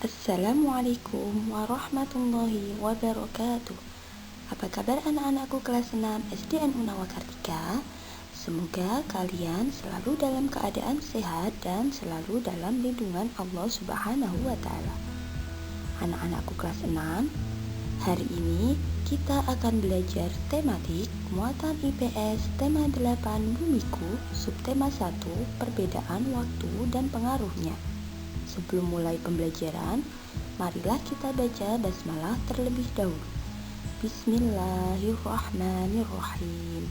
Assalamualaikum warahmatullahi wabarakatuh. Apa kabar anak-anakku kelas 6 SDN Unawa Kartika? Semoga kalian selalu dalam keadaan sehat dan selalu dalam lindungan Allah Subhanahu wa Ta'ala. Anak-anakku kelas 6, hari ini kita akan belajar tematik muatan IPS tema 8 Bumiku, subtema 1 perbedaan waktu dan pengaruhnya. Sebelum mulai pembelajaran, marilah kita baca basmalah terlebih dahulu. Bismillahirrahmanirrahim.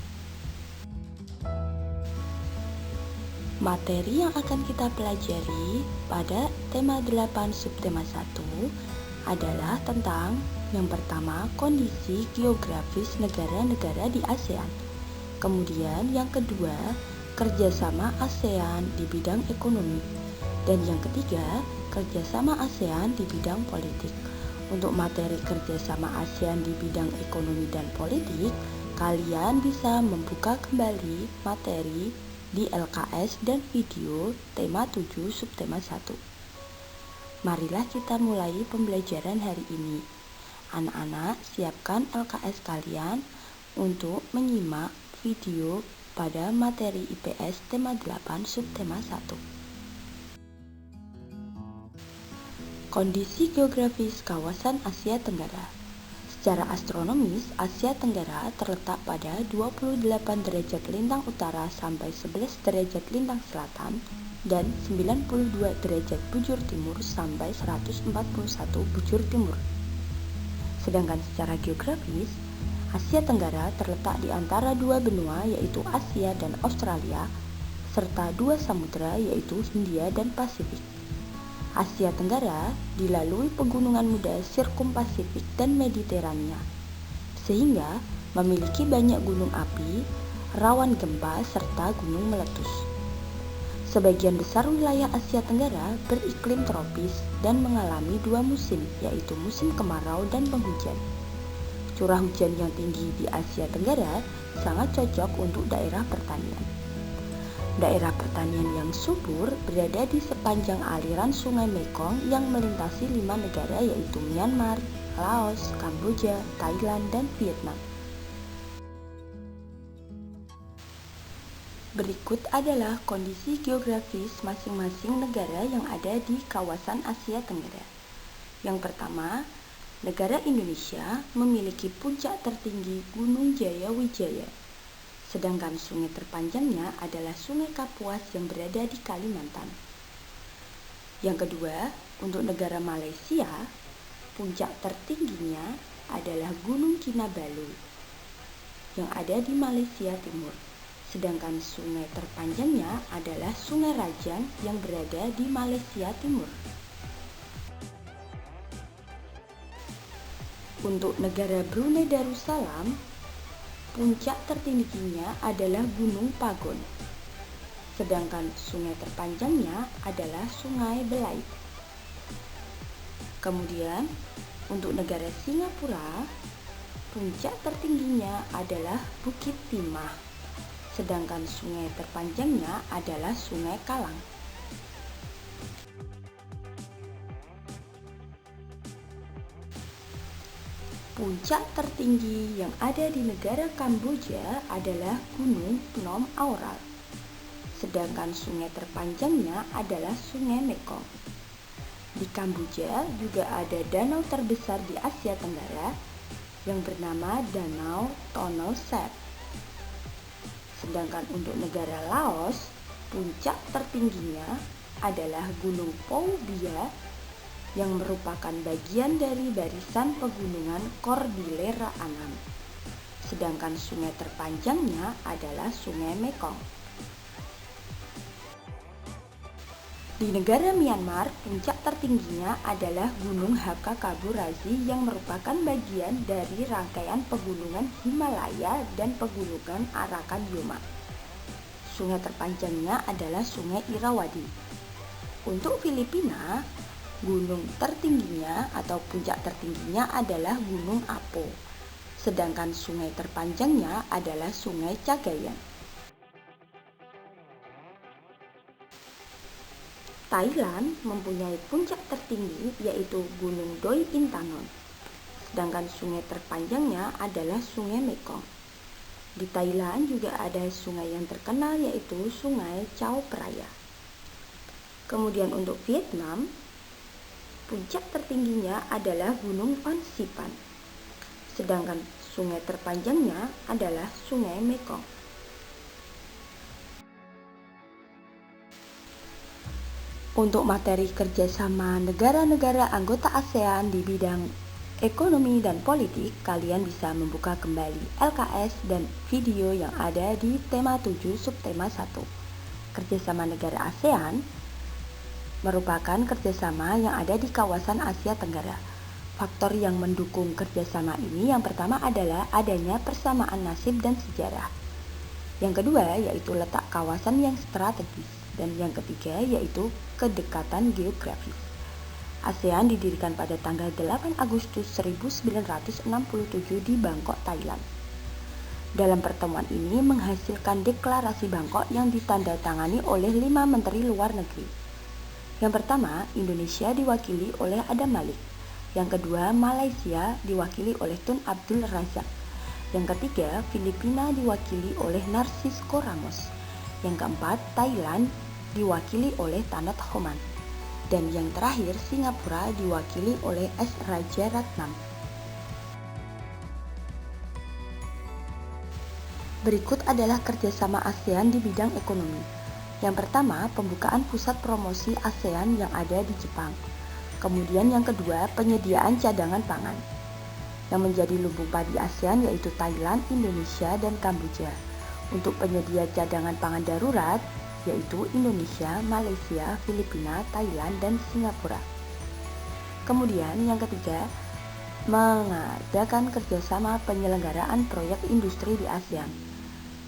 Materi yang akan kita pelajari pada tema 8 subtema 1 adalah tentang yang pertama, kondisi geografis negara-negara di ASEAN. Kemudian yang kedua, kerjasama ASEAN di bidang ekonomi. Dan yang ketiga, kerjasama ASEAN di bidang politik. Untuk materi kerjasama ASEAN di bidang ekonomi dan politik, kalian bisa membuka kembali materi di LKS dan video tema 7 subtema 1. Marilah kita mulai pembelajaran hari ini. Anak-anak, siapkan LKS kalian untuk menyimak video pada materi IPS tema 8 subtema 1. Kondisi geografis kawasan Asia Tenggara. Secara astronomis, Asia Tenggara terletak pada 28 derajat lintang utara sampai 11 derajat lintang selatan dan 92 derajat bujur timur sampai 141 bujur timur. Sedangkan secara geografis, Asia Tenggara terletak di antara dua benua yaitu Asia dan Australia, serta dua samudra yaitu Hindia dan Pasifik. Asia Tenggara dilalui pegunungan muda Sirkumpasifik dan Mediterania, sehingga memiliki banyak gunung api, rawan gempa, serta gunung meletus. Sebagian besar wilayah Asia Tenggara beriklim tropis dan mengalami dua musim, yaitu musim kemarau dan penghujan. Curah hujan yang tinggi di Asia Tenggara sangat cocok untuk daerah pertanian. Daerah pertanian yang subur berada di sepanjang aliran Sungai Mekong yang melintasi 5 negara yaitu Myanmar, Laos, Kamboja, Thailand, dan Vietnam. Berikut adalah kondisi geografis masing-masing negara yang ada di kawasan Asia Tenggara. Yang pertama, negara Indonesia memiliki puncak tertinggi Gunung Jayawijaya. Sedangkan sungai terpanjangnya adalah Sungai Kapuas yang berada di Kalimantan. Yang kedua, untuk negara Malaysia, puncak tertingginya adalah Gunung Kinabalu yang ada di Malaysia Timur. Sedangkan sungai terpanjangnya adalah Sungai Rajang yang berada di Malaysia Timur. Untuk negara Brunei Darussalam, puncak tertingginya adalah Gunung Pagon, sedangkan sungai terpanjangnya adalah Sungai Belait. Kemudian, untuk negara Singapura, puncak tertingginya adalah Bukit Timah, sedangkan sungai terpanjangnya adalah Sungai Kalang. Puncak tertinggi yang ada di negara Kamboja adalah Gunung Phnom Aural, sedangkan sungai terpanjangnya adalah Sungai Mekong. Di Kamboja juga ada danau terbesar di Asia Tenggara yang bernama Danau Tonle Sap. Sedangkan untuk negara Laos, puncak tertingginya adalah Gunung Pho Bia yang merupakan bagian dari barisan pegunungan Cordillera Annam. Sedangkan sungai terpanjangnya adalah Sungai Mekong. Di negara Myanmar, puncak tertingginya adalah Gunung Hakakaburazi yang merupakan bagian dari rangkaian pegunungan Himalaya dan pegunungan Arakan-Yoma. Sungai terpanjangnya adalah Sungai Irrawaddy. Untuk Filipina, gunung tertingginya atau puncak tertingginya adalah Gunung Apo, sedangkan sungai terpanjangnya adalah Sungai Cagayan. Thailand mempunyai puncak tertinggi yaitu Gunung Doi Inthanon, sedangkan sungai terpanjangnya adalah Sungai Mekong. Di Thailand juga ada sungai yang terkenal yaitu Sungai Chao Phraya. Kemudian untuk Vietnam, puncak tertingginya adalah Gunung On Sipan, sedangkan sungai terpanjangnya adalah Sungai Mekong. Untuk materi kerjasama negara-negara anggota ASEAN di bidang ekonomi dan politik, kalian bisa membuka kembali LKS dan video yang ada di tema 7 subtema 1. Kerjasama negara ASEAN merupakan kerjasama yang ada di kawasan Asia Tenggara. Faktor yang mendukung kerjasama ini yang pertama adalah adanya persamaan nasib dan sejarah. Yang kedua yaitu letak kawasan yang strategis. Dan yang ketiga yaitu kedekatan geografis. ASEAN didirikan pada tanggal 8 Agustus 1967 di Bangkok, Thailand. Dalam pertemuan ini menghasilkan deklarasi Bangkok yang ditandatangani oleh 5 menteri luar negeri. Yang pertama, Indonesia diwakili oleh Adam Malik. Yang kedua, Malaysia diwakili oleh Tun Abdul Razak. Yang ketiga, Filipina diwakili oleh Narcisco Ramos. Yang keempat, Thailand diwakili oleh Tanat Homan. Dan yang terakhir, Singapura diwakili oleh S. Rajaratnam. Berikut adalah kerjasama ASEAN di bidang ekonomi. Yang pertama, pembukaan pusat promosi ASEAN yang ada di Jepang. Kemudian yang kedua, penyediaan cadangan pangan. Yang menjadi lumbung padi ASEAN yaitu Thailand, Indonesia, dan Kamboja. Untuk penyedia cadangan pangan darurat, yaitu Indonesia, Malaysia, Filipina, Thailand, dan Singapura. Kemudian yang ketiga, mengadakan kerjasama penyelenggaraan proyek industri di ASEAN.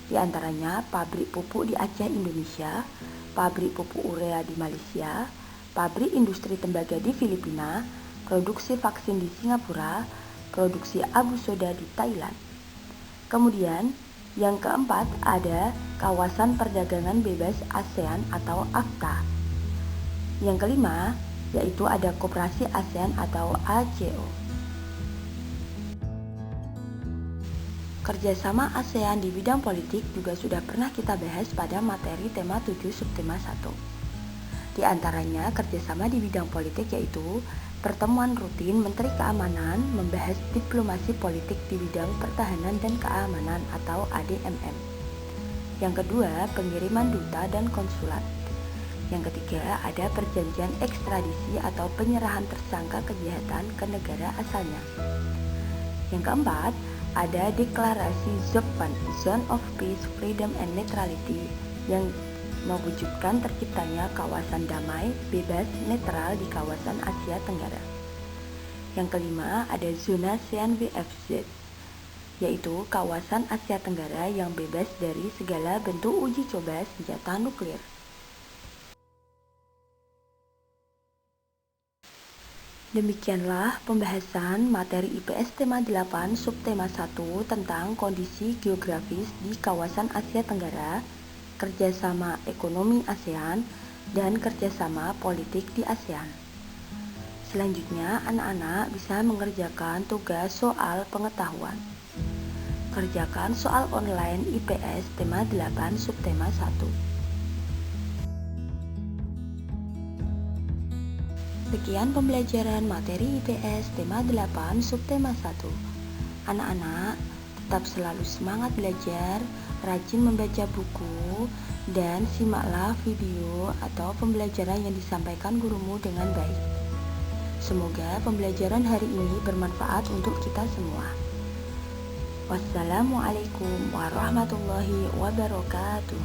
Di antaranya pabrik pupuk di Aceh, Indonesia, pabrik pupuk urea di Malaysia, pabrik industri tembaga di Filipina, produksi vaksin di Singapura, produksi abu soda di Thailand. Kemudian yang keempat ada kawasan perdagangan bebas ASEAN atau AFTA. Yang kelima yaitu ada koperasi ASEAN atau ACO. Kerjasama ASEAN di bidang politik juga sudah pernah kita bahas pada materi tema 7 subtema 1. Di antaranya kerjasama di bidang politik yaitu pertemuan rutin Menteri Keamanan membahas diplomasi politik di bidang pertahanan dan keamanan atau ADMM. Yang kedua, pengiriman duta dan konsulat. Yang ketiga, ada perjanjian ekstradisi atau penyerahan tersangka kejahatan ke negara asalnya. Yang keempat, ada deklarasi ZOPAN, Zone of Peace, Freedom and Neutrality, yang mewujudkan terciptanya kawasan damai, bebas, netral di kawasan Asia Tenggara. Yang kelima, ada zona CNBFZ, yaitu kawasan Asia Tenggara yang bebas dari segala bentuk uji coba senjata nuklir. Demikianlah pembahasan materi IPS tema 8 subtema 1 tentang kondisi geografis di kawasan Asia Tenggara, kerjasama ekonomi ASEAN, dan kerjasama politik di ASEAN. Selanjutnya, anak-anak bisa mengerjakan tugas soal pengetahuan. Kerjakan soal online IPS tema 8 subtema 1. Sekian pembelajaran materi IPS tema 8 subtema 1. Anak-anak, tetap selalu semangat belajar, rajin membaca buku, dan simaklah video atau pembelajaran yang disampaikan gurumu dengan baik. Semoga pembelajaran hari ini bermanfaat untuk kita semua. Wassalamualaikum warahmatullahi wabarakatuh.